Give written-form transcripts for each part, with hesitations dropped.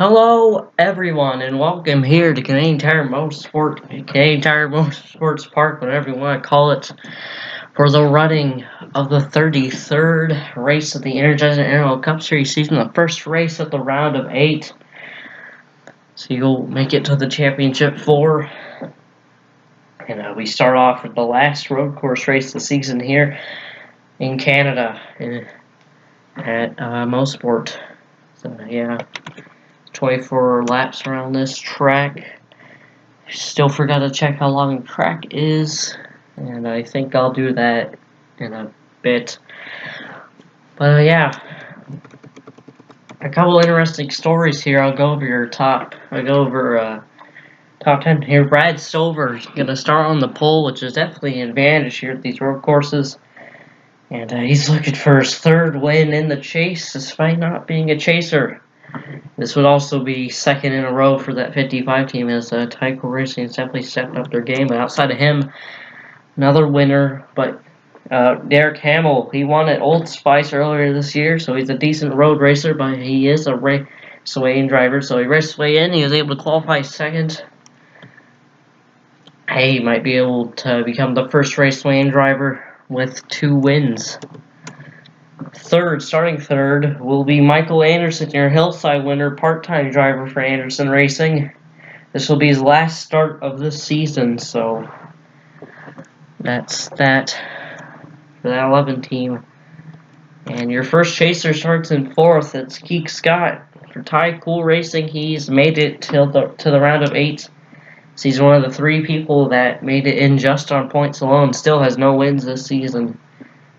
Hello, everyone, and welcome here to Canadian Tire Motorsports Park, whatever you want to call it, for the running of the 33rd race of the Energizer NROL Cup Series season, the first race of the round of 8. So you'll make it to the Championship 4. And we start off with the last road course race of the season here in Canada at Mosport. So, yeah. 24 laps around this track. Still forgot to check how long the track is, and I think I'll do that in a bit. But yeah, a couple interesting stories here. I'll go over top 10 here. Brad Stover's gonna start on the pole, which is definitely an advantage here at these road courses. And he's looking for his third win in the chase, despite not being a chaser. This would also be second in a row for that 55 team, as Tyco Racing has definitely stepped up their game. But outside of him, another winner, but Derek Hamill, he won at Old Spice earlier this year, so he's a decent road racer, but he is a race-weighing driver. So he raced way in, he was able to qualify second. He might be able to become the first race-weighing driver with 2 wins. Starting third, will be Michael Anderson, your Hillside winner, part-time driver for Anderson Racing. This will be his last start of this season, so that's that for that 11 team. And your first chaser starts in 4th. It's Keek Scott for Ty Cool Racing. He's made it to the round of 8. So he's one of the 3 people that made it in just on points alone. Still has no wins this season,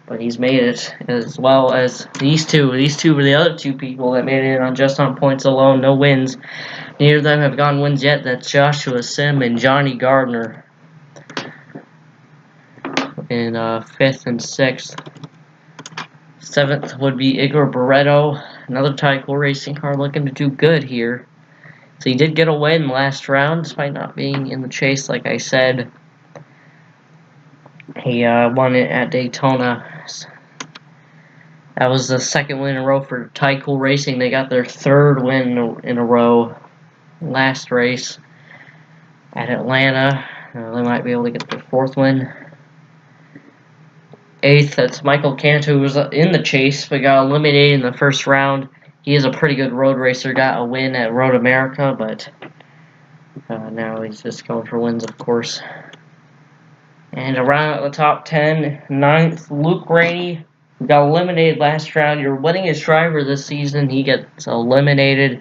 but he's made it, as well as these two. These two were the other 2 people that made it on points alone, no wins. Neither of them have gotten wins yet. That's Joshua Sim and Johnny Gardner in 5th and 6th. 7th would be Igor Barreto, another Tyco Racing car looking to do good here. So he did get a win last round, despite not being in the chase, like I said. He won it at Daytona. That was the 2nd win in a row for Tyco Racing. They got their 3rd win in a row last race at Atlanta. They might be able to get their 4th win. 8th, that's Michael Cantu, who was in the chase but got eliminated in the first round. He is a pretty good road racer, got a win at Road America, but now he's just going for wins, of course. And around at the top 10, 9th, Luke Rainey, who got eliminated last round. Your winningest driver this season, he gets eliminated.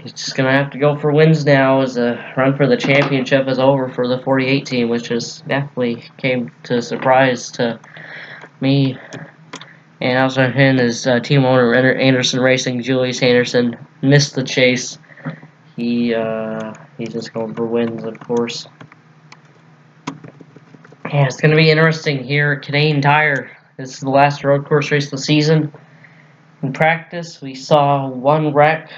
He's just going to have to go for wins now, as the run for the championship is over for the 48 team, which is definitely came to surprise to me. And also him, his team owner, Anderson Racing, Julius Anderson, missed the chase. He's just going for wins, of course. Yeah, it's going to be interesting here at Canadian Tire. This is the last road course race of the season. In practice, we saw 1 wreck,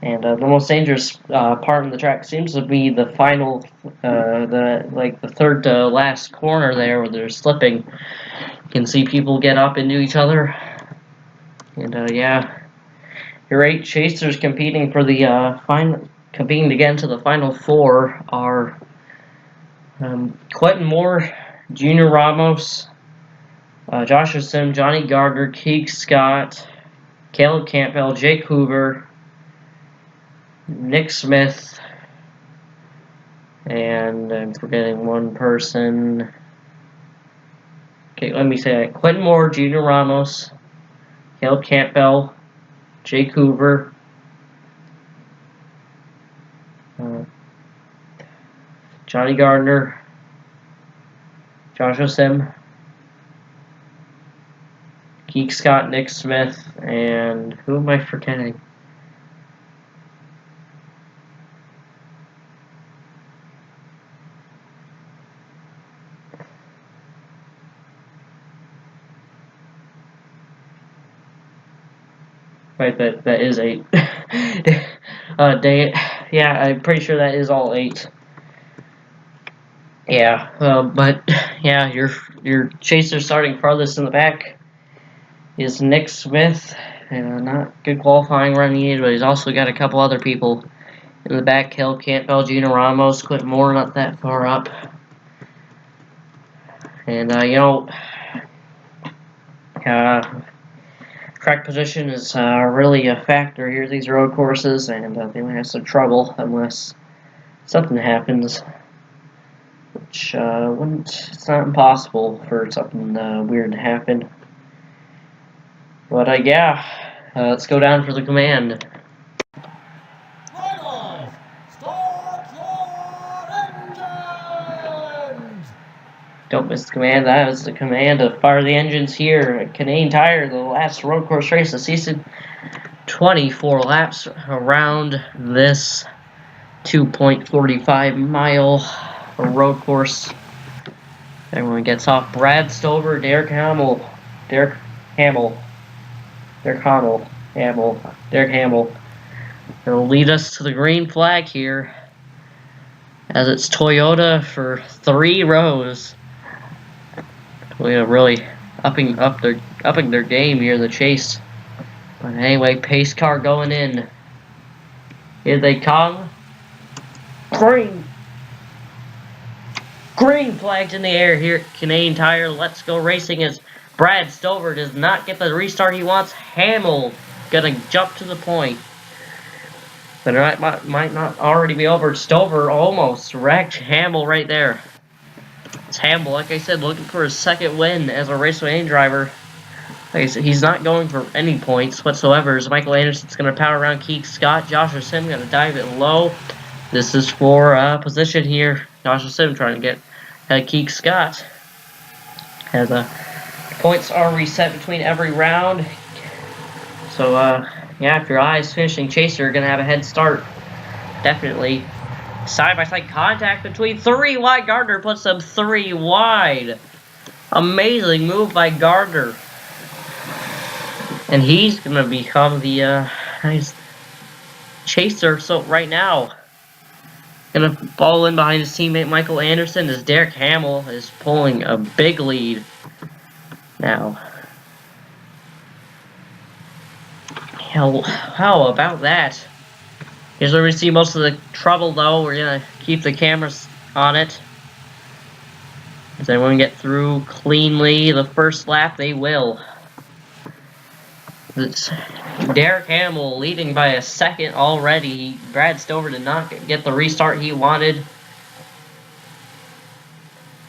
and the most dangerous part of the track seems to be the final, the third to last corner there, where they're slipping. You can see people get up into each other, and yeah, your 8 chasers competing for the competing to get into the final 4 are Quentin Moore, Junior Ramos, Joshua Sim, Johnny Gardner, Keek Scott, Caleb Campbell, Jake Hoover, Nick Smith, and I'm forgetting one person. Okay, let me say that. Quentin Moore, Junior Ramos, Caleb Campbell, Jake Hoover, Johnny Gardner, Joshua Sim, Keek Scott, Nick Smith, and who am I forgetting? Right, that is 8. Yeah, I'm pretty sure that is all 8. Yeah, but yeah, your chaser starting farthest in the back is Nick Smith, not good qualifying run needed, but he's also got a couple other people in the back. Hill, Campbell, Gina Ramos, Quentin Moore not that far up. And, track position is really a factor here, these road courses, and they might have some trouble unless something happens. Which, it's not impossible for something weird to happen. But, yeah, let's go down for the command. Don't miss the command. That is the command to fire the engines here at Canadian Tire, the last road course race of the season. 24 laps around this 2.45 mile road course. Everyone gets off. Brad Stover, Derek Hamill. It'll lead us to the green flag here, as it's Toyota for 3 rows. We are really upping their game here in the chase. But anyway, pace car going in. Here they come. Green flags in the air here at Canadian Tire. Let's go racing as Brad Stover does not get the restart he wants. Hamill gonna jump to the point. But it might not already be over. Stover almost wrecked Hamill right there. It's Hamill, like I said, looking for his second win as a Raceway driver. Like I said, he's not going for any points whatsoever. As Michael Anderson's going to power around Keith Scott. Joshua Sim going to dive it low. This is for position here. Joshua Sim trying to get Keith Scott. As points are reset between every round. So, yeah, if your eyes finishing chaser, you're going to have a head start. Definitely. Side-by-side contact between 3 wide. Gardner puts them 3 wide. Amazing move by Gardner. And he's going to become the nice chaser. So right now, going to fall in behind his teammate Michael Anderson as Derek Hamill is pulling a big lead now. Hell, how about that? Here's where we see most of the trouble, though. We're going to keep the cameras on it. Does anyone get through cleanly the first lap? They will. It's Derek Hamill leading by a second already. Brad Stover did not get the restart he wanted.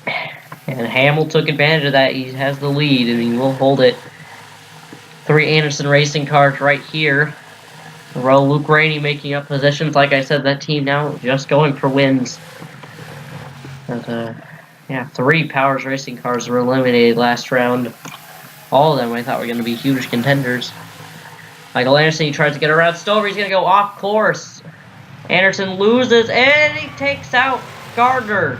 And Hamill took advantage of that. He has the lead, and he will hold it. 3 Anderson Racing cars right here. Luke Rainey making up positions. Like I said, that team now just going for wins. But, yeah, 3 Powers Racing cars were eliminated last round. All of them I thought were going to be huge contenders. Michael Anderson, he tries to get around Stover. He's going to go off course. Anderson loses, and he takes out Gardner.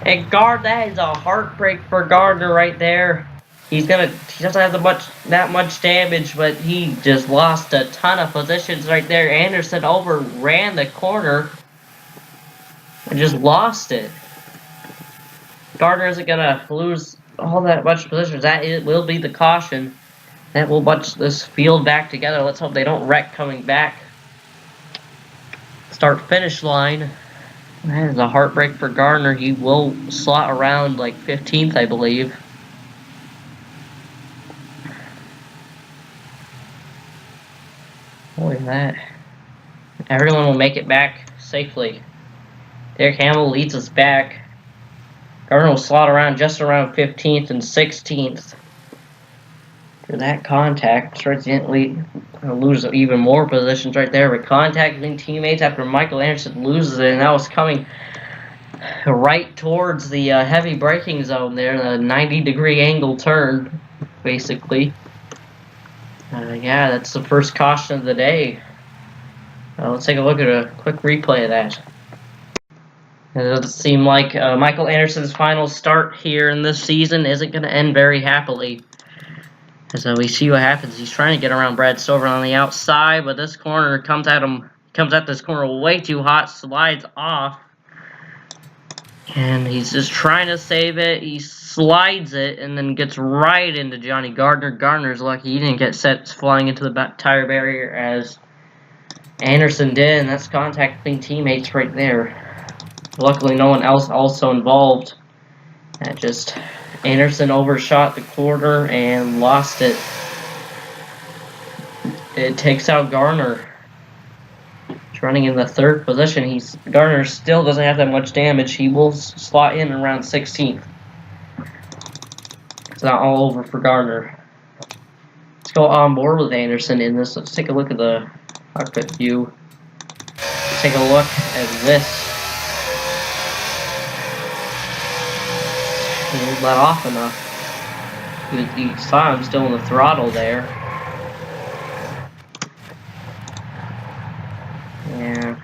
And that is a heartbreak for Gardner right there. He doesn't have that much damage, but he just lost a ton of positions right there. Anderson overran the corner and just lost it. Gardner isn't gonna lose all that much positions. It will be the caution that will bunch this field back together. Let's hope they don't wreck coming back. Start-finish line. That is a heartbreak for Gardner. He will slot around like 15th, I believe. Look at that. Everyone will make it back safely. Derek Hamill leads us back. Gardner will slot around just around 15th and 16th. For that contact, starts to lose even more positions right there. But contacting teammates after Michael Anderson loses it, and that was coming right towards the heavy braking zone there, the 90-degree angle turn, basically. Yeah, that's the first caution of the day. Let's take a look at a quick replay of that. It doesn't seem like Michael Anderson's final start here in this season isn't going to end very happily. So we see what happens. He's trying to get around Brad Stover on the outside, but this corner comes at this corner way too hot, slides off. And he's just trying to save it. He slides it and then gets right into Johnny Gardner. Gardner's lucky he didn't get set flying into the tire barrier as Anderson did, and that's contact between teammates right there. Luckily, no one else also involved. That just Anderson overshot the quarter and lost it. It takes out Gardner. He's running in the third position. Gardner still doesn't have that much damage. He will slot in around 16th. It's not all over for Gardner. Let's go on board with Anderson in this. Let's take a look at the cockpit view. Let's take a look at this. He didn't let off enough. You saw him still in the throttle there. Yeah.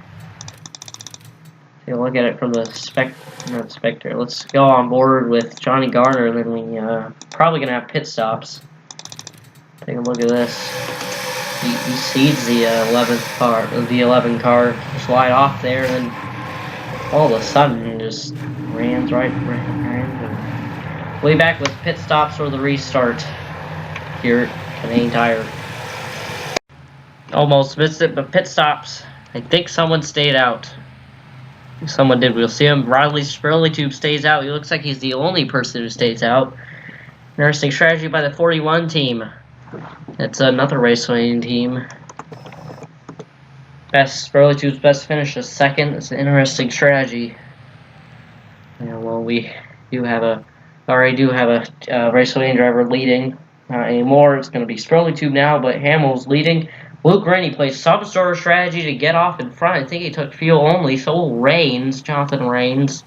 Take a look at it from the spectator. Let's go on board with Johnny Gardner, and then we probably gonna have pit stops. Take a look at this. He seeds the 11 car, slide off there, and then all of a sudden just ran. Way back with pit stops or the restart here at Canadian Tire. Almost missed it, but pit stops. I think someone stayed out. Someone did. We'll see him. Riley Tube stays out. He looks like he's the only person who stays out. Interesting strategy by the 41 team. It's another racing team. Tube's best finish is second. It's an interesting strategy. Yeah, well, we already do have a racing driver leading. Not anymore. It's going to be Tube now, but Hamill's leading. Luke Rennie plays some sort of strategy to get off in front. I think he took fuel only. So will Jonathan Rains.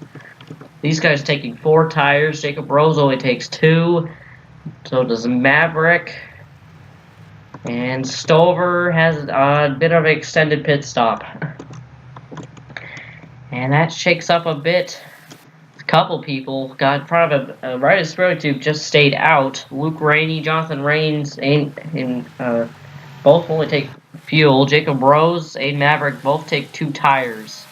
These guys taking 4 tires. Jacob Rose only takes 2. So does Maverick. And Stover has a bit of an extended pit stop. And that shakes up a bit. A couple people got in front of him. Right as Tube just stayed out. Luke Rennie, Jonathan Rains, both only take fuel. Jacob Rose, Aiden Maverick both take 2 tires.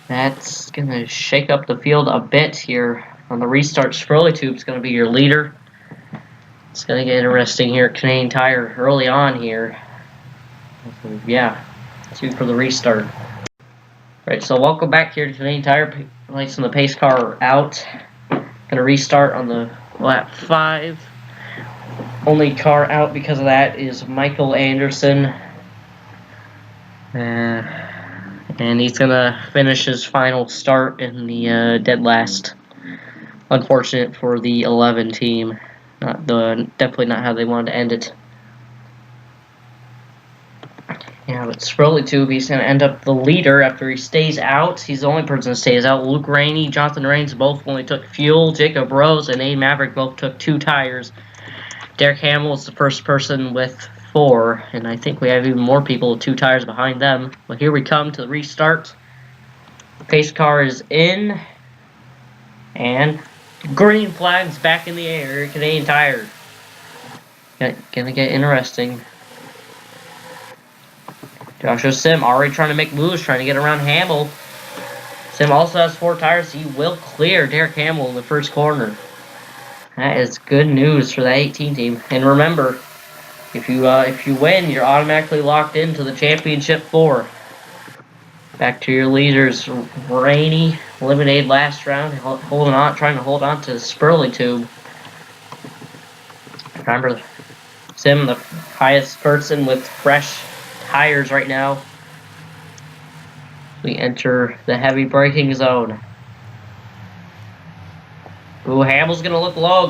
That's going to shake up the field a bit here. On the restart, Tube's going to be your leader. It's going to get interesting here at Canadian Tire early on here. Yeah, 2 for the restart. Right, so welcome back here to Canadian Tire. Lights on the pace car are out. Going to restart on the lap 5. Only car out because of that is Michael Anderson. And he's going to finish his final start in the dead last. Unfortunate for the 11 team. Definitely not how they wanted to end it. Yeah, but Tube, he's going to end up the leader after he stays out. He's the only person that stays out. Luke Rennie, Jonathan Rains both only took fuel. Jacob Rose and A. Maverick both took 2 tires. Derek Hamill is the first person with 4, and I think we have even more people with 2 tires behind them. But here we come to the restart. Pace car is in, and green flag's back in the air. Canadian Tire. Gonna get interesting. Joshua Sim already trying to make moves, trying to get around Hamill. Sim also has 4 tires. He will clear Derek Hamill in the first corner. That is good news for the 18 team. And remember, if you win, you're automatically locked into the championship 4. Back to your leaders. Rainey eliminated last round, trying to hold on to Tube. Remember, Sim, the highest person with fresh tires right now. We enter the heavy braking zone. Ooh, Hamill's gonna look low.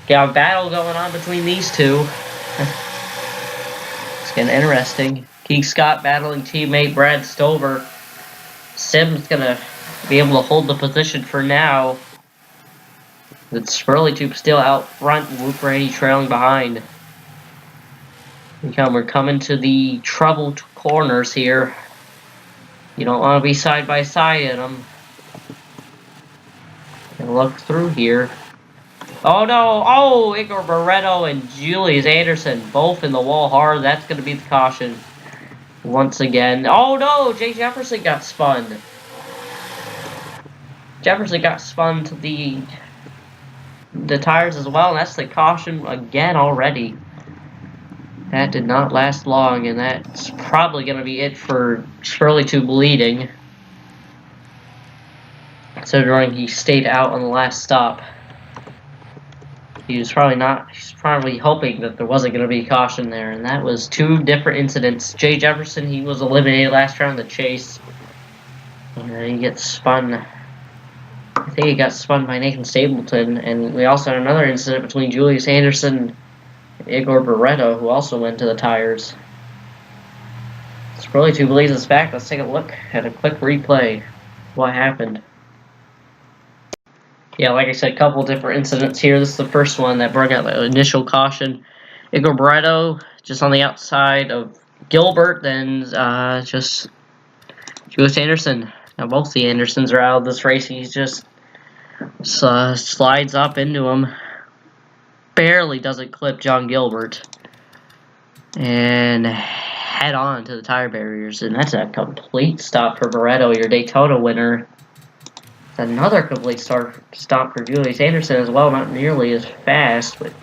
Got a battle going on between these two. It's getting interesting. Keith Scott battling teammate Brad Stover. Sim's gonna be able to hold the position for now. With Tube still out front, and Luke Rennie trailing behind. We're coming to the troubled corners here. You don't want to be side by side in them. And look through here. Oh no! Oh, Igor Barreto and Julius Anderson both in the wall hard. That's going to be the caution once again. Oh no! Jay Jefferson got spun. Jefferson got spun to the tires as well, and that's the caution again already. That did not last long, and that's probably going to be it for Shirley 2 bleeding, considering he stayed out on the last stop. He's probably hoping that there wasn't going to be caution there, and that was 2 different incidents. Jay Jefferson, he was eliminated last round of the chase, and he gets spun. I think he got spun by Nathan Stapleton, and we also had another incident between Julius Anderson and Igor Barreto, who also went to the tires. It's really 2 believes it's back. Let's take a look at a quick replay. What happened? Yeah, like I said, a couple different incidents here. This is the first one that brought out the initial caution. Igor Barreto just on the outside of Gilbert, then just Julius Anderson. Now both the Andersons are out of this race. He just slides up into him. Barely doesn't clip John Gilbert. And head on to the tire barriers. And that's a complete stop for Barreto, your Daytona winner. Another complete stop for Julius Anderson as well, not nearly as fast, but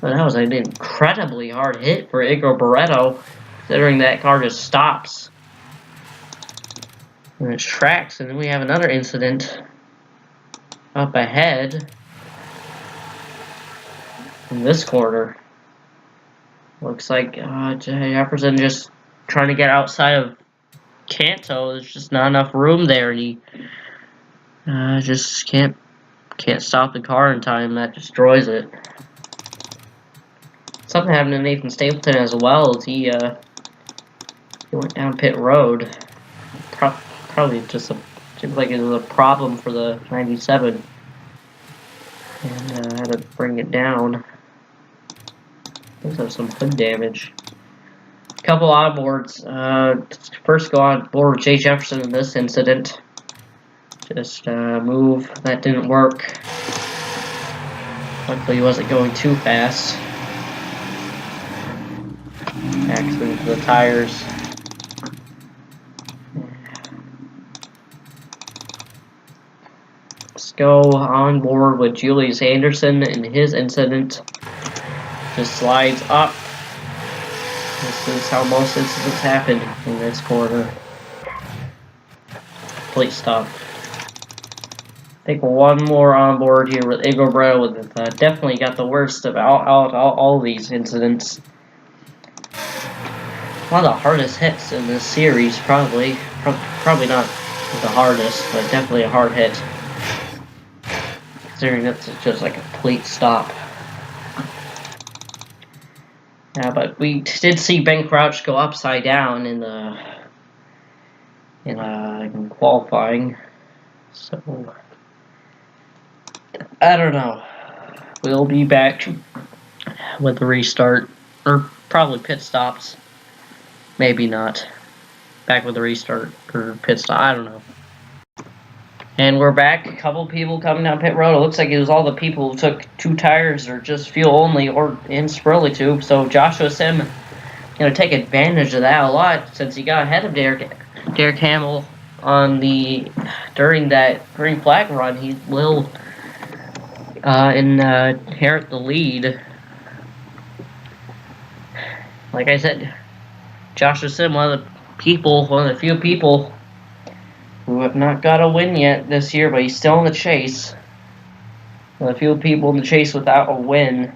that was an incredibly hard hit for Igor Barreto, considering that car just stops in its tracks. And then we have another incident up ahead in this corner. Looks like Jefferson just trying to get outside of Canto. There's just not enough room there. He just can't stop the car in time. That destroys it. Something happened to Nathan Stapleton as well as he went down pit road. Probably just seems like it was a problem for the 97, and had to bring it down. Those have some hood damage. Couple onboards. First go on board with Jay Jefferson in this incident. Just move. That didn't work. Luckily he wasn't going too fast. Accident to the tires. Let's go on board with Julius Anderson in his incident. Just slides up. This is how most incidents happen in this corner. Complete stop. I think one more on board here with Igor Barreto with definitely got the worst of all these incidents. One of the hardest hits in this series, probably. Probably not the hardest, but definitely a hard hit. Considering that's just like a complete stop. Yeah, but we did see Ben Crouch go upside down in qualifying, so I don't know. We'll be back with the restart, or probably pit stops. Maybe not. Back with the restart or pit stop. I don't know. And we're back. A couple people coming down pit road. It looks like it was all the people who took 2 tires or just fuel only or in Spurley tube. So Joshua Sim going to take advantage of that a lot since he got ahead of Derek Hamill on during flag run. He will inherit the lead. Like I said, Joshua Sim, one of the few people who have not got a win yet this year, but he's still in the chase. A few people in the chase without a win,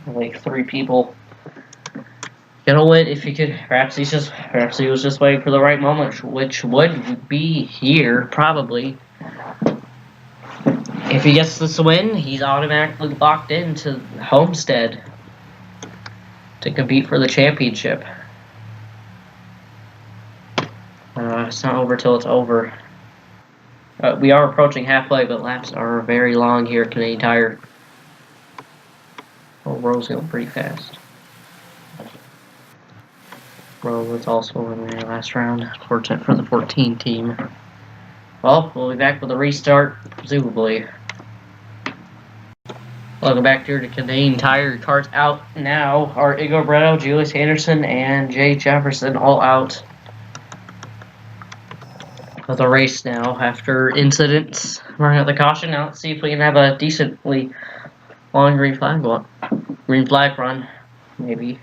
like 3 people. Gonna win if he could. Perhaps he was just waiting for the right moment, which would be here probably. If he gets this win, he's automatically locked into Homestead to compete for the championship. It's not over till it's over. We are approaching halfway, but laps are very long here at Canadian Tire. Oh, Rose going pretty fast. Rose was also in the last round. Fortunate for the 14 team. Well, we'll be back with a restart, presumably. Welcome back here to Canadian Tire. Cars out now are Igor Barreto, Julius Anderson, and Jay Jefferson all out. of the race now after incidents. Running out the caution. Now let's see if we can have a decently long green flag run, maybe.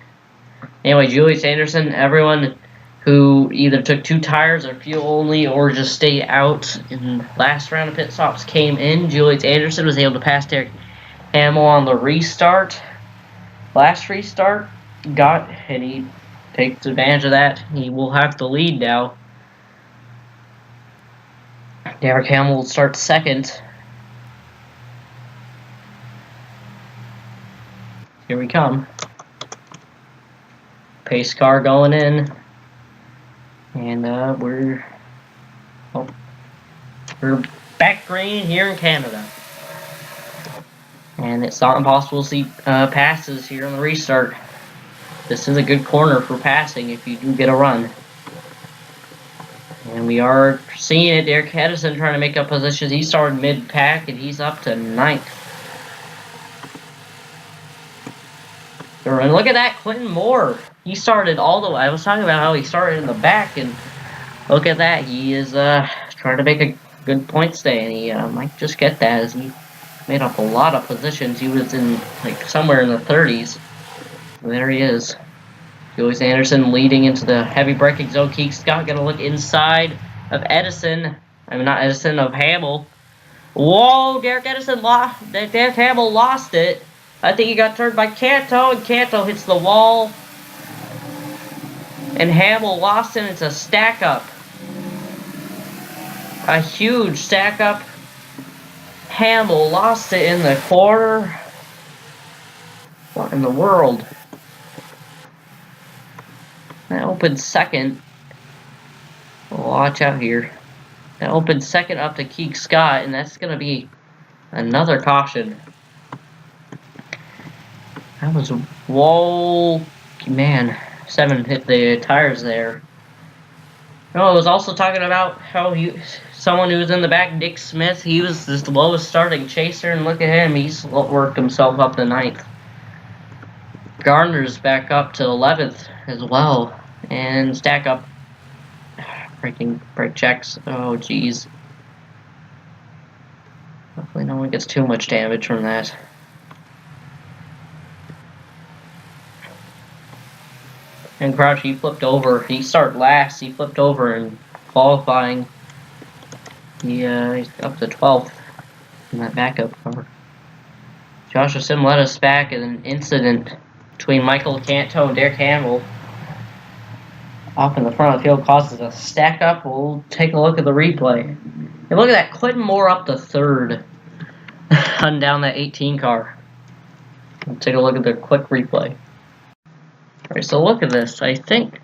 Anyway, Julius Anderson, everyone who either took 2 tires or fuel only or just stayed out in the last round of pit stops came in. Julius Anderson was able to pass Derek Hamill on the restart. Last restart, and he takes advantage of that. He will have the lead now. Derek Hamill will start second. Here we come. Pace car going in. And we're back green here in Canada. And it's not impossible to see passes here on the restart. This is a good corner for passing if you do get a run. And we are seeing it. Derek Edison trying to make up positions. He started mid-pack and he's up to 9th. And look at that, Clinton Moore. He started all the way. I was talking about how he started in the back, and look at that. He is trying to make a good point stay, and he might just get that as he made up a lot of positions. He was in like somewhere in the 30s. And there he is. Julius Anderson leading into the heavy braking zone. Keith Scott gonna look inside of Edison. I mean, not Edison, of Hamill. Whoa, Derek Hamill lost it. I think he got turned by Canto, and Canto hits the wall. And Hamill lost it. It's a stack up. A huge stack up. Hamill lost it in the corner. What in the world? That opened second. Watch out here. That opened second up to Keith Scott, and that's going to be another caution. That was, whoa, man, 7 hit the tires there. No, I was also talking about how someone who was in the back, Nick Smith, he was the lowest starting chaser, and look at him, he's worked himself up to 9th. Gardner's back up to 11th as well, and stack up, brake checks, oh geez. Hopefully no one gets too much damage from that. And Crouch, he flipped over. He started last. He flipped over in qualifying. He's up to 12th in that backup car. Joshua Sim led us back in an incident between Michael Canto and Derek Hamill. Off in the front of the field causes a stack up. We'll take a look at the replay. And look at that. Clinton Moore up to 3rd. Hunting down that 18 car. We'll take a look at the quick replay. Alright, so look at this. I think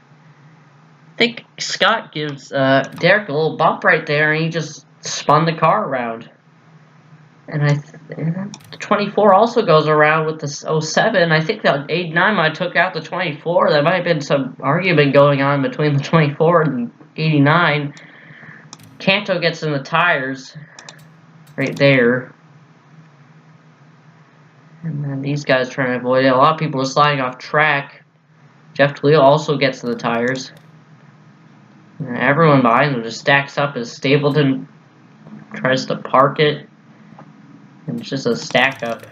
Scott gives Derek a little bump right there, and he just spun the car around. And the 24 also goes around with the 07. I think the 89 might have took out the 24. There might have been some argument going on between the 24 and the 89. Canto gets in the tires right there. And then these guys trying to avoid it. A lot of people are sliding off track. Jeff Toledo also gets to the tires. And everyone behind him just stacks up as Stapleton tries to park it. And it's just a stack up.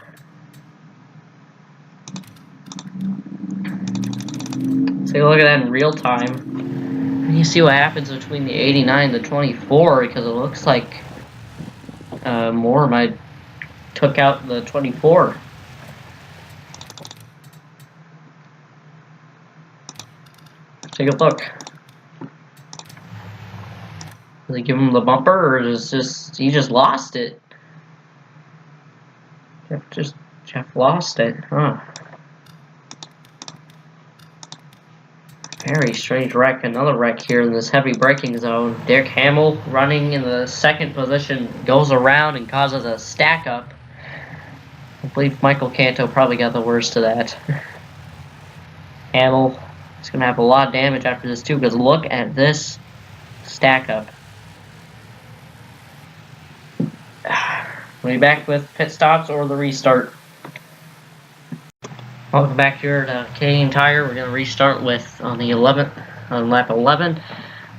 Take a look at that in real time. And you see what happens between the 89 and the 24, because it looks like Moore might took out the 24. Take a look. Did they give him the bumper, or is he just lost it? Jeff lost it, huh? Very strange wreck. Another wreck here in this heavy braking zone. Derek Hamill running in the 2nd position goes around and causes a stack up. I believe Michael Canto probably got the worst of that. Hamill is going to have a lot of damage after this too, because look at this stack up. We'll be back with pit stops or the restart. Welcome back here to Canadian Tire. We're going to restart with on lap 11.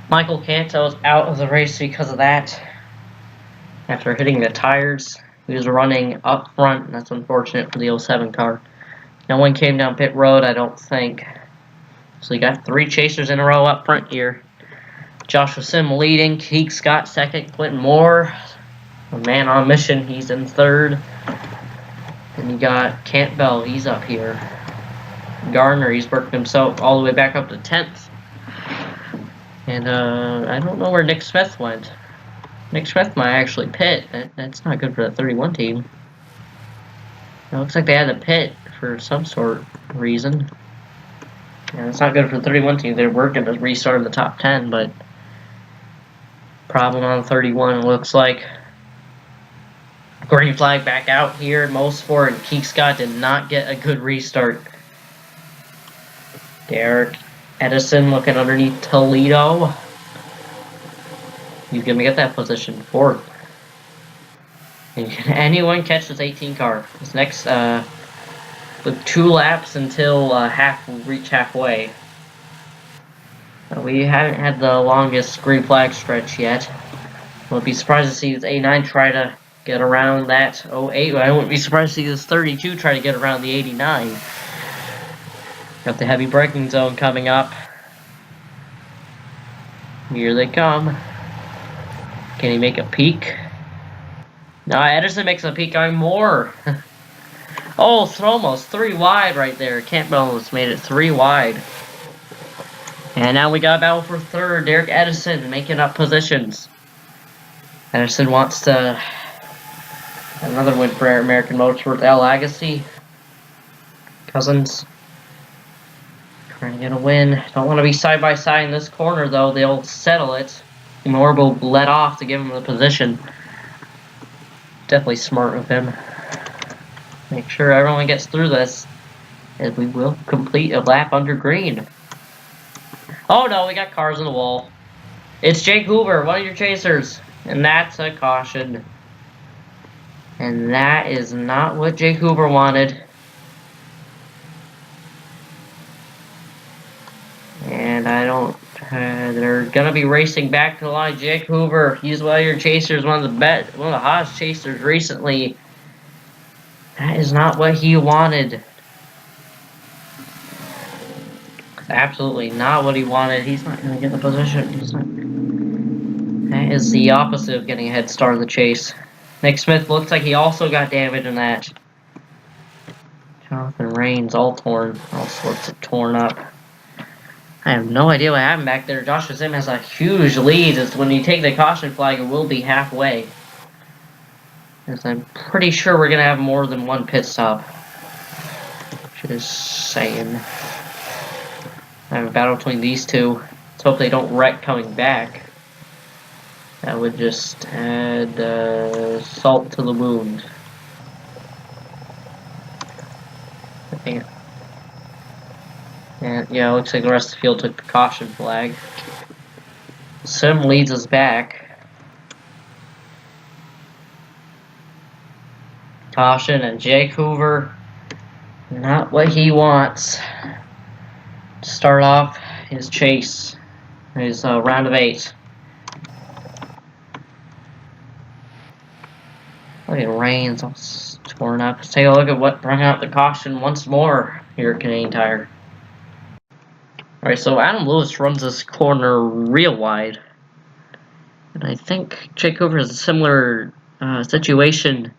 Michael Canto's out of the race because of that. After hitting the tires, he was running up front, and that's unfortunate for the 07 car. No one came down pit road, I don't think. So you got 3 chasers in a row up front here. Joshua Sim leading, Keek Scott second, Quentin Moore, a man on mission, he's in third. Then you got Campbell, he's up here. Gardner, he's worked himself all the way back up to 10th. And I don't know where Nick Smith went. Nick Smith might actually pit. That's not good for the 31 team. It looks like they had to pit for some sort of reason. Yeah, it's not good for the 31 team. They're working to restart in the top 10, but problem on 31 looks like. Green flag back out here. Mosport and Keek Scott did not get a good restart. Derek Edison looking underneath Toledo. He's going to get that position, 4th. And can anyone catch this 18 car? This next, with 2 laps until reach halfway. We haven't had the longest green flag stretch yet. I wouldn't be surprised to see this A9 try to get around that 08. I wouldn't be surprised to see this 32 try to get around the 89. Got the heavy braking zone coming up. Here they come. Can he make a peak? No, Edison makes a peak on Moore. Oh, almost 3 wide right there. Campbell has made it 3 wide. And now we got a battle for 3rd. Derek Edison making up positions. Edison wants to another win for American Motorsports. Al Agassi. Cousins. Trying to get a win. Don't want to be side by side in this corner though. They'll settle it. Moore will let off to give him the position. Definitely smart of him. Make sure everyone gets through this, as we will complete a lap under green. Oh no, we got cars on the wall. It's Jake Hoover, one of your chasers, and that's a caution. And that is not what Jake Hoover wanted. And I don't. They're gonna be racing back to the line. Jake Hoover, he's one of your chasers, one of the hottest chasers recently. That is not what he wanted. Absolutely not what he wanted. He's not gonna get the position. That is the opposite of getting a head start in the chase. Nick Smith looks like he also got damage in that. Jonathan Rains all torn, all sorts of torn up. I have no idea what happened back there. Joshua Sim has a huge lead. As when you take the caution flag, it will be halfway. As I'm pretty sure we're going to have more than one pit stop. Just saying. I have a battle between these two. Let's hope they don't wreck coming back. That would just add salt to the wound. I think. And yeah, it looks like the rest of the field took the caution flag. Sim leads us back. Caution and Jake Hoover. Not what he wants. Start off his chase. His round of 8. Look at Rains all torn up. Let's take a look at what brought out the caution once more here at Canadian Tire. Alright, so Adam Lewis runs this corner real wide. And I think Jake Hoover has a similar situation.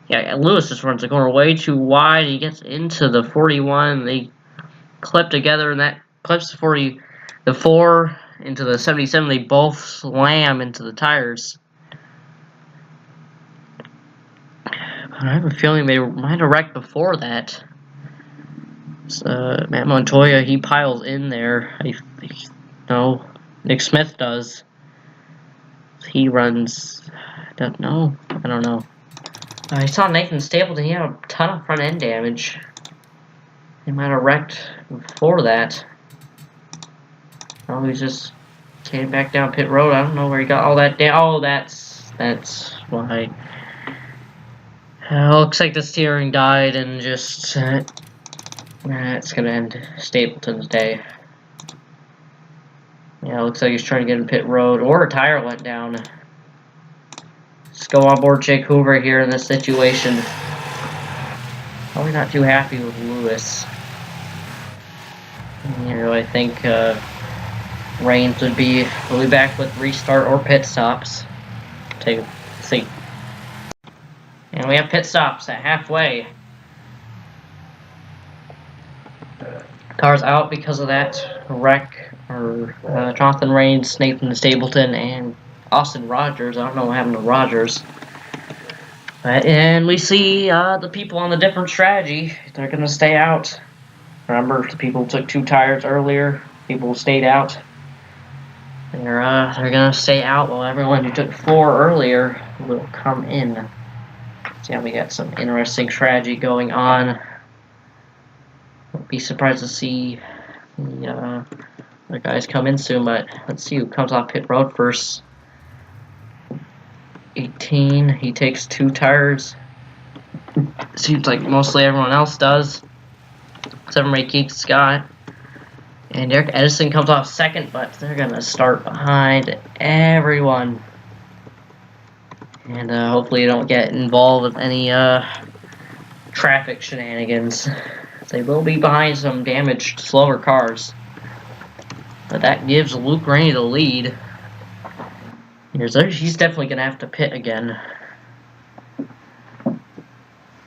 Yeah, Lewis just runs the corner way too wide. He gets into the 41. They clip together, and that clips the 4 into the 77. They both slam into the tires. But I have a feeling they might have wrecked before that. Matt Montoya, he piles in there. No, Nick Smith does. He runs. I don't know. I saw Nathan Stapleton. He had a ton of front end damage. He might have wrecked before that. Oh, he just came back down pit road. I don't know where he got all that down. Oh, that's why. Looks like the steering died and just. That's gonna end Stapleton's day. Yeah, looks like he's trying to get in pit road, or a tire went down. Let's go on board Jake Hoover here in this situation. Probably not too happy with Lewis. I think Reigns will be back with restart or pit stops. See. And we have pit stops at halfway. Car's out because of that wreck, or Jonathan Reigns, Nathan Stapleton, and Austin Rogers. I don't know what happened to Rogers. And we see the people on the different strategy. They're going to stay out. Remember, the people who took 2 tires earlier, people who stayed out. They're going to stay out while everyone who took 4 earlier will come in. So yeah, we got some interesting strategy going on. Won't be surprised to see the other guys come in soon, but let's see who comes off pit road first. 18, he takes 2 tires. Seems like mostly everyone else does. Except for Ray Keek Scott. And Derek Edison comes off second, but they're going to start behind everyone. And hopefully you don't get involved with any traffic shenanigans. They will be behind some damaged, slower cars. But that gives Luke Rainey the lead. He's definitely going to have to pit again.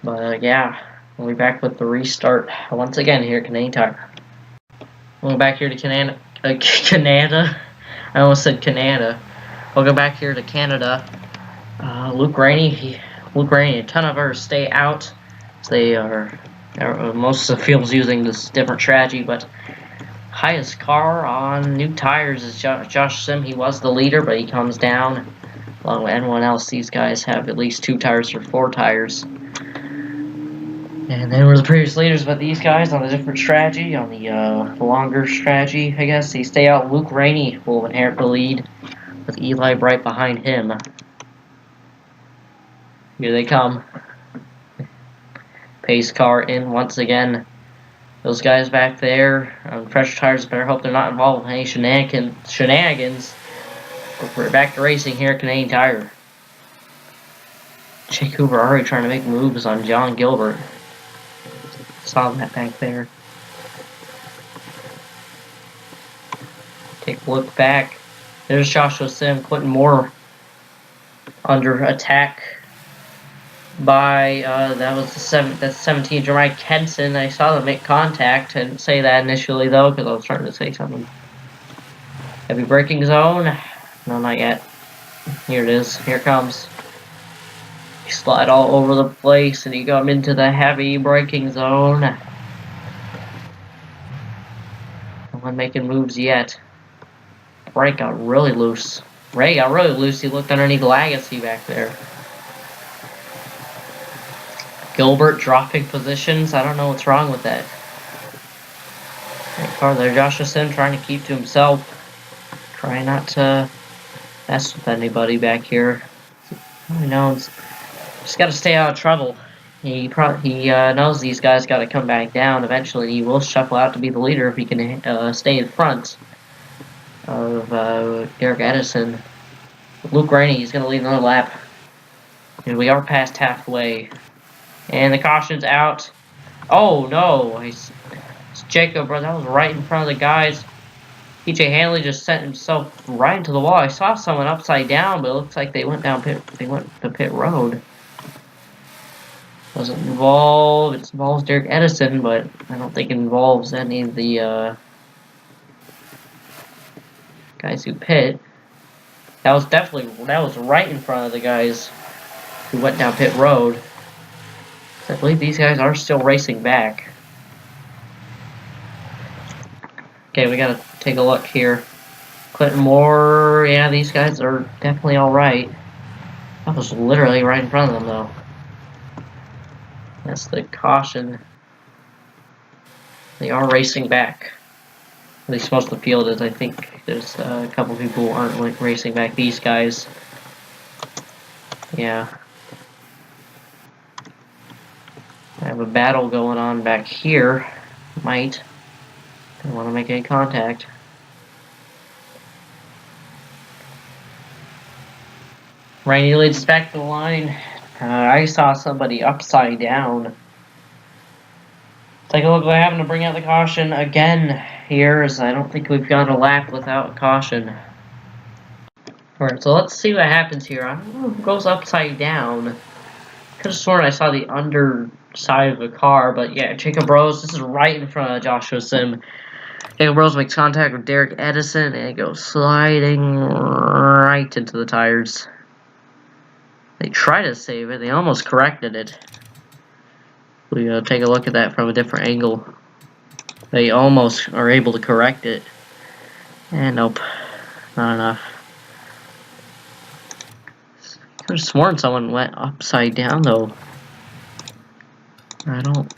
But yeah, we'll be back with the restart once again here at Canadian Tire. We'll go back here to Canada. I almost said Canada. We'll go back here to Canada. Luke Rainey, a ton of ours stay out. They are most of the field's using this different strategy, but highest car on new tires is Josh Sim. He was the leader, but he comes down along with everyone else. These guys have at least 2 tires or 4 tires. And they were the previous leaders, but these guys on a different strategy, on the longer strategy, I guess, they stay out. Luke Rainey will inherit the lead with Eli Bright behind him. Here they come. Pace car in once again. Those guys back there on fresh tires better hope they're not involved in any shenanigans. We're back to racing here at Canadian Tire. Jake Hoover already trying to make moves on John Gilbert. Saw that back there. Take a look back. There's Joshua Sim, Quentin Moore under attack by that's 17 Jeremiah Kenson. I saw them make contact. I didn't say that initially though because I was trying to say something. Heavy braking zone. No, not yet. Here it is. Here it comes. You slide all over the place and you come into the heavy braking zone. No one making moves yet. Brake got really loose. Ray got really loose. He looked underneath Legacy back there. Gilbert dropping positions. I don't know what's wrong with that. Great car there. Joshua Sim trying to keep to himself. Trying not to mess with anybody back here. Who knows? Just got to stay out of trouble. He knows these guys got to come back down eventually. He will shuffle out to be the leader if he can stay in front of Derek Edison. Luke Rainey, he's going to lead another lap. And we are past halfway. And the caution's out. Oh no! It's Jacob, bro. That was right in front of the guys. TJ Hanley just sent himself right into the wall. I saw someone upside down, but it looks like they went to pit road. Doesn't involve. It involves Derek Edison, but I don't think it involves any of the guys who pit. That was right in front of the guys who went down pit road. I believe these guys are still racing back. Okay, we gotta take a look here. Clinton Moore, yeah, these guys are definitely alright. That was literally right in front of them, though. That's the caution. They are racing back. At least most of the field is. I think there's a couple people who aren't racing back. These guys. Yeah. I have a battle going on back here. Don't want to make any contact. Rainy leads back to the line. I saw somebody upside down. Take a look. We're having to bring out the caution again here, as I don't think we've gone a lap without caution. Alright, so let's see what happens here. I don't know who goes upside down. Could have sworn I saw the underside of the car, but yeah, Jacob Rose, this is right in front of Joshua Sim. Jacob Rose makes contact with Derek Edison, and it goes sliding right into the tires. They try to save it, they almost corrected it. We take a look at that from a different angle. They almost are able to correct it. And nope, not enough. Could have sworn someone went upside down though. I don't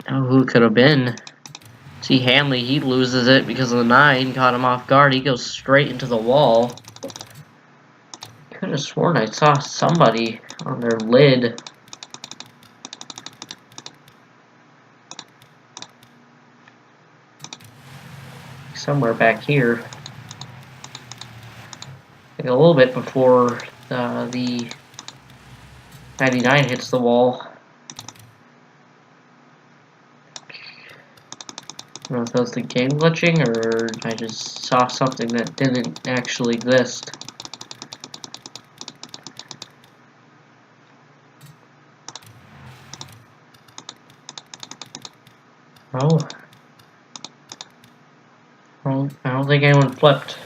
know who it could have been. See Hanley, he loses it because of the 9, caught him off guard. He goes straight into the wall. Could have sworn I saw somebody on their lid. Somewhere back here. Like a little bit before the 99 hits the wall. I don't know if that was the game glitching or I just saw something that didn't actually exist. Oh. I don't think anyone flipped.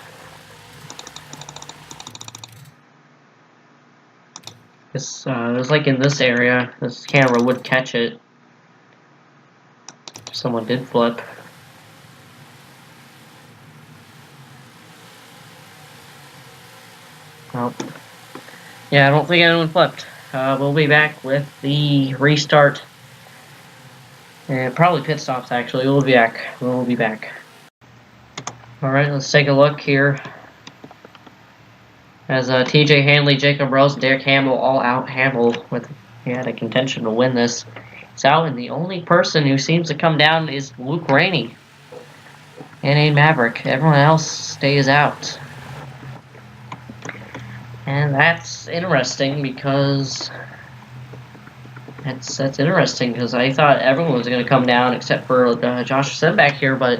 This, it was like in this area, this camera would catch it. If someone did flip. Oh. Yeah, I don't think anyone flipped. We'll be back with the restart. And probably pit stops, actually. We'll be back. We'll be back. Alright, let's take a look here. As TJ Hanley, Jacob Rose, and Derek Hamill all out. Hamill he had a contention to win this. He's out, and the only person who seems to come down is Luke Rainey and a Maverick. Everyone else stays out. And that's interesting because that's interesting because I thought everyone was going to come down except for Josh Sim back here, but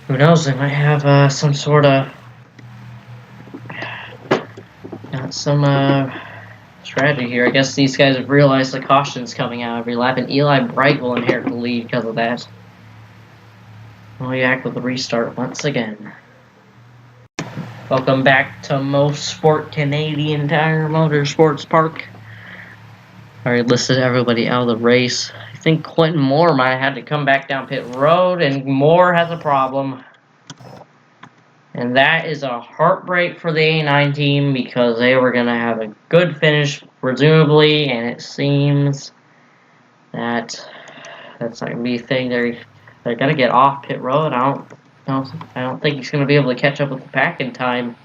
who knows? They might have some sort of strategy here. I guess these guys have realized the caution's coming out every lap, and Eli Bright will inherit the lead because of that. We'll be back with the restart once again. Welcome back to Most Sport Canadian Tire Motorsports Park. Already listed everybody out of the race. I think Quentin Moore might have had to come back down pit road, and Moore has a problem. And that is a heartbreak for the A9 team because they were going to have a good finish, presumably, and it seems that that's not going to be a thing. They're going to get off pit road. I don't think he's going to be able to catch up with the pack in time.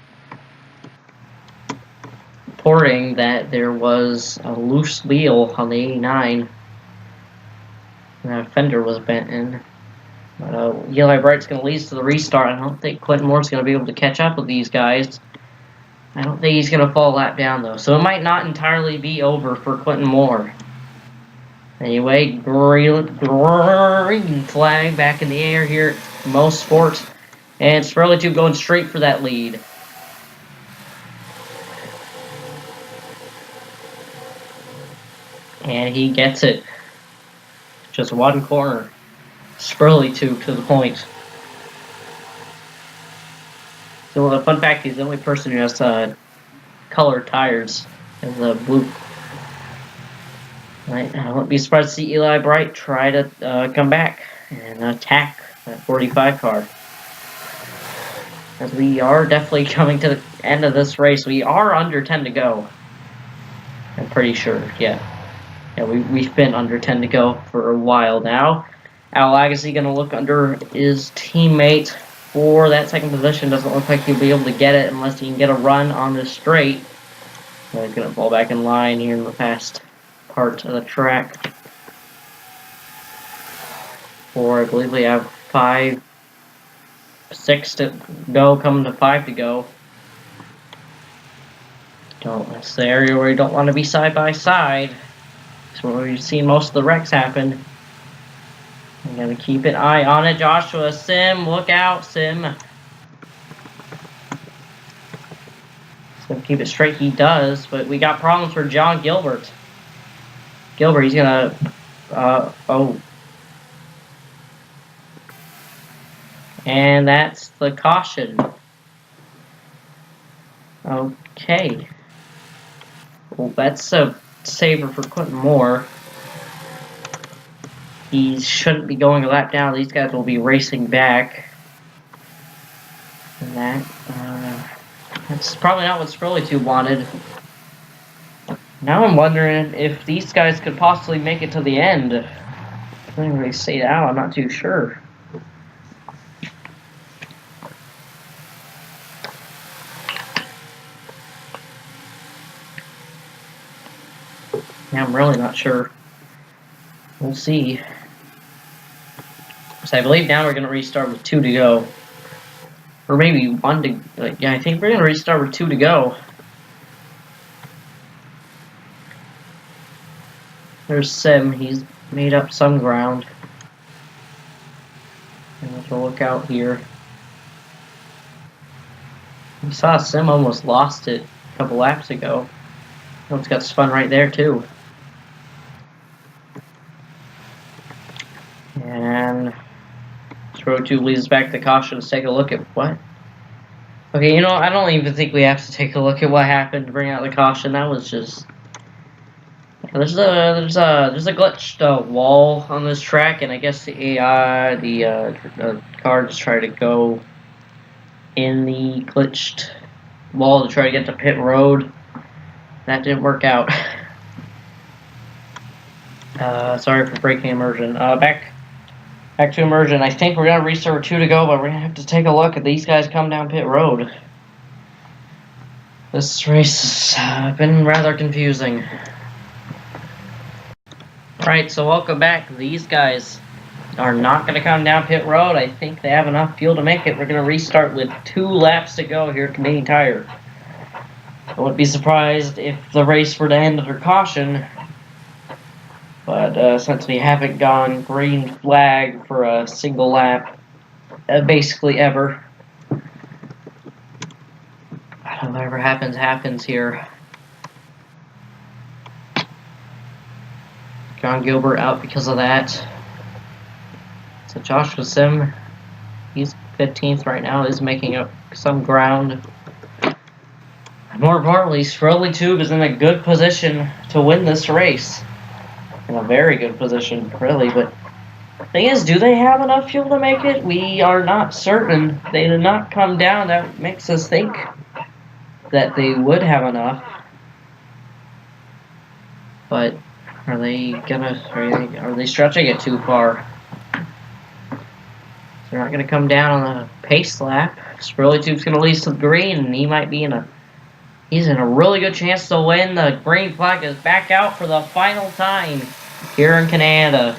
Reporting that there was a loose wheel on the 89 and that fender was bent in. But Eli Bright's going to lead to the restart. I don't think Quentin Moore's going to be able to catch up with these guys. I don't think he's going to fall lap down though, so it might not entirely be over for Quentin Moore. Anyway, green flag back in the air here at Most Sport, and Sperley going straight for that lead. And he gets it. Just one corner. Spurley to the point. So the fun fact, he's the only person who has colored tires in the blue. Right, I wouldn't be surprised to see Eli Bright try to come back and attack that 45 car. As we are definitely coming to the end of this race. We are under 10 to go. I'm pretty sure, yeah. Yeah, we've been under 10 to go for a while now. Al Agassi going to look under his teammate for that second position. Doesn't look like he'll be able to get it unless he can get a run on the straight. So he's going to fall back in line here in the fast part of the track. I believe we have 6 to go, coming to 5 to go. That's the area where you don't want to be side by side. That's where we've seen most of the wrecks happen. I'm gonna keep an eye on it, Joshua. Sim, look out, Sim. So keep it straight, he does, but we got problems for John Gilbert. Gilbert, he's gonna, oh. And that's the caution. Okay. Well, that's a saver for Quentin Moore. He shouldn't be going a lap down. These guys will be racing back. And that's probably not what Spurley2 wanted. Now I'm wondering if these guys could possibly make it to the end. I don't really say that. I'm not too sure. Yeah, I'm really not sure. We'll see. So I believe now we're going to restart with 2 to go. Or maybe 1 to... yeah, I think we're going to restart with 2 to go. There's Sim. He's made up some ground. And let's look out here. We saw Sim almost lost it a couple laps ago. Almost got spun right there, too. And Row 2 leads us back to caution. Let's take a look at what? Okay, you know, I don't even think we have to take a look at what happened to bring out the caution. That was just... There's a glitched wall on this track, and I guess the AI, the cars try to go in the glitched wall to try to get to pit road. That didn't work out. Sorry for breaking immersion. Back to immersion. I think we're gonna restart with 2 to go, but we're gonna have to take a look at these guys come down pit road. This race has been rather confusing. Alright, so welcome back. These guys are not going to come down pit road. I think they have enough fuel to make it. We're going to restart with 2 laps to go here at Canadian Tire. I wouldn't be surprised if the race were to end under caution. But since we haven't gone green flag for a single lap, basically ever. Whatever happens, happens here. John Gilbert out because of that. So Joshua Sim, he's 15th right now, is making up some ground. More importantly, Spurley2 is in a good position to win this race. In a very good position, really. But the thing is, do they have enough fuel to make it? We are not certain. They did not come down. That makes us think that they would have enough. But are they stretching it too far? They're not gonna come down on a pace lap. Spurley2's gonna lead to the green, and he might be he's in a really good chance to win. The green flag is back out for the final time here in Canada.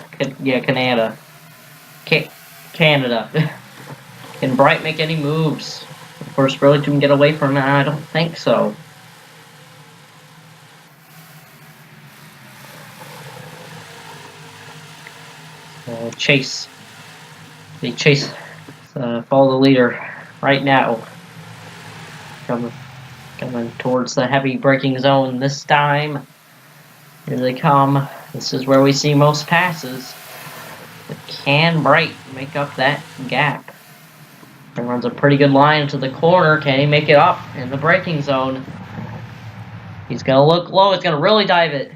Canada. Can Bright make any moves? Of course, Spurley2 can get away from it. I don't think so. Chase. They chase. Follow the leader right now. Coming towards the heavy braking zone this time. Here they come. This is where we see most passes. But can Bright make up that gap? He runs a pretty good line into the corner. Can he make it up in the braking zone? He's going to look low. He's going to really dive it.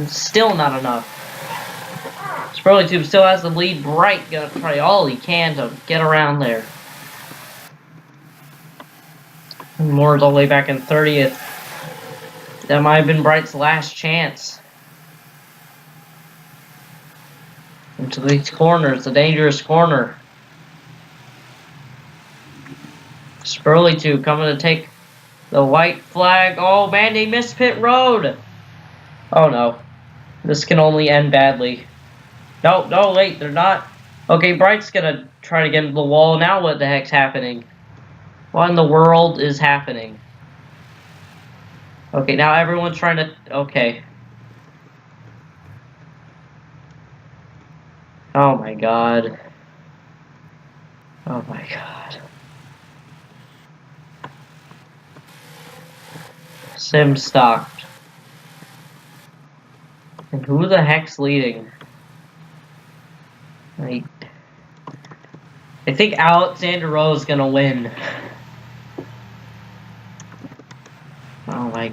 Still not enough. Spurley2 still has the lead. Bright gonna try all he can to get around there. Moore's all the way back in 30th. That might have been Bright's last chance. Into these corners, the dangerous corner. Spurley2 coming to take the white flag. Oh man, they missed pit road. Oh no. This can only end badly. No, wait, they're not. Okay, Bright's gonna try to get into the wall. Now what the heck's happening? What in the world is happening? Okay, now everyone's trying to... Okay. Oh my god. Oh my god. Sim stocked. And who the heck's leading? Like... I think NROL is gonna win. Oh my...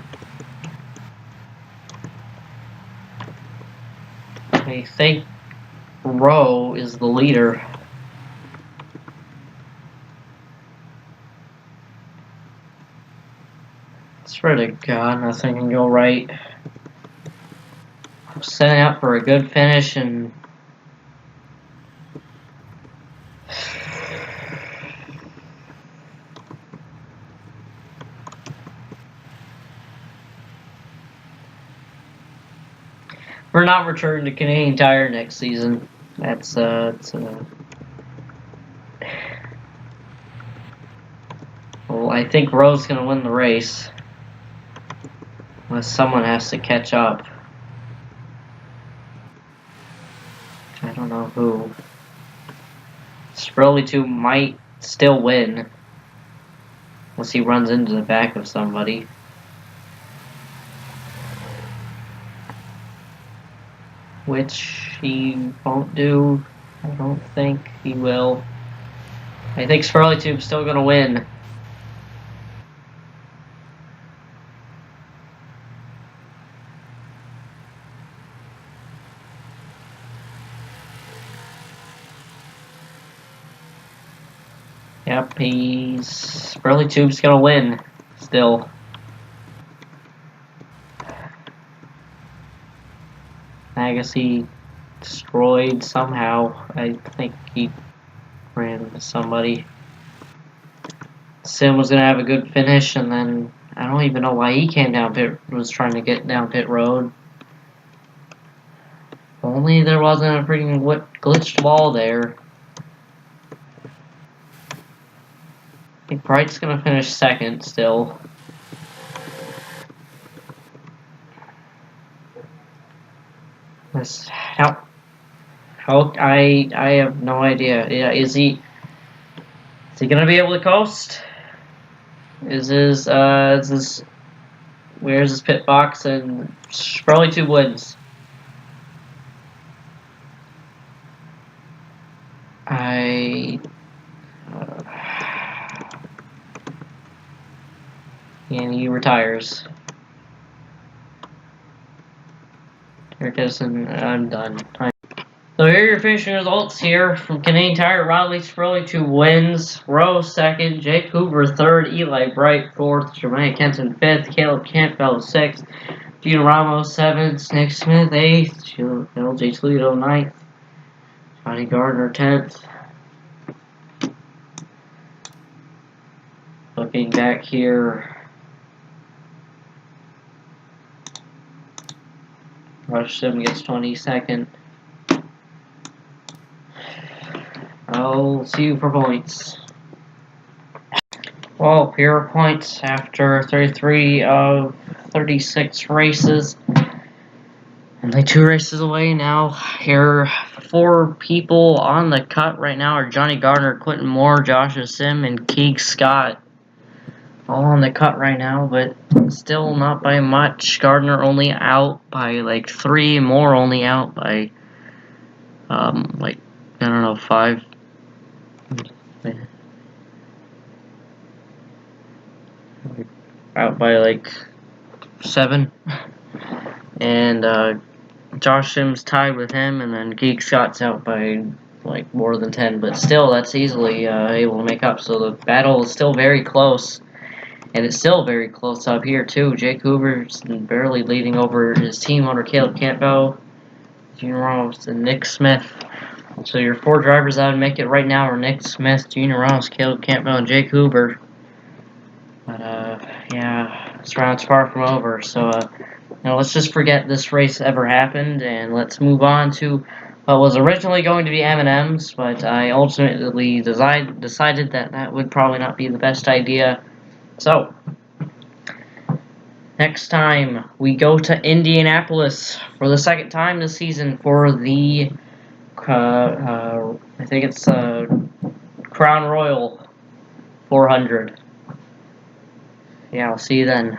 I think Row is the leader. Swear to God, nothing can go right. I'm setting up for a good finish and... We're not returning to Canadian Tire next season. That's, Well, I think Row's gonna win the race. Unless someone has to catch up. I don't know who. Sprolly 2 might still win. Unless he runs into the back of somebody. Which he won't do. I don't think he will. I think Sprolly 2 is still gonna win. Yep, Sprolly Tube's gonna win, still. I guess he destroyed somehow. I think he ran into somebody. Sim was gonna have a good finish, and then I don't even know why he came down was trying to get down pit road. If only there wasn't a freaking glitched wall there. I think Bright's gonna finish second still. I have no idea. Yeah, is he gonna be able to coast? Is his where's his pit box? And probably 2 wins. And he retires. Here it is, and I'm done. So here are your finishing results here from Canadian Tire. Riley Sprolly 2 wins, Rowe 2nd, Jake Hoover 3rd, Eli Bright 4th, Jermaine Kenton 5th, Caleb Campbell 6th, Gino Ramos 7th, Nick Smith 8th, LJ Toledo 9th, Johnny Gardner 10th. Looking back here, Rush Sim gets 22nd. I'll see you for points. Well, here are points after 33 of 36 races. Only 2 races away now. Here are 4 people on the cut right now are Johnny Gardner, Quentin Moore, Joshua Sim, and Keeg Scott. All on the cut right now, but still not by much. Gardner only out by like 3, Moore only out by like, I don't know, 5. Out by like 7. And Josh Sim's tied with him, and then Geek Scott's out by like more than 10, but still that's easily able to make up. So the battle is still very close, and it's still very close up here too. Jake Hoover's barely leading over his team under Caleb Campbell, Gino Ramos, and Nick Smith. So your 4 drivers that would make it right now are Nick Smith, Gino Ramos, Caleb Campbell, and Jake Hoover. But yeah, this round's far from over. So now let's just forget this race ever happened, and let's move on to what was originally going to be M&M's, but I ultimately decided that that would probably not be the best idea. So, next time we go to Indianapolis for the second time this season for the, I think it's Crown Royal 400. Yeah, I'll see you then.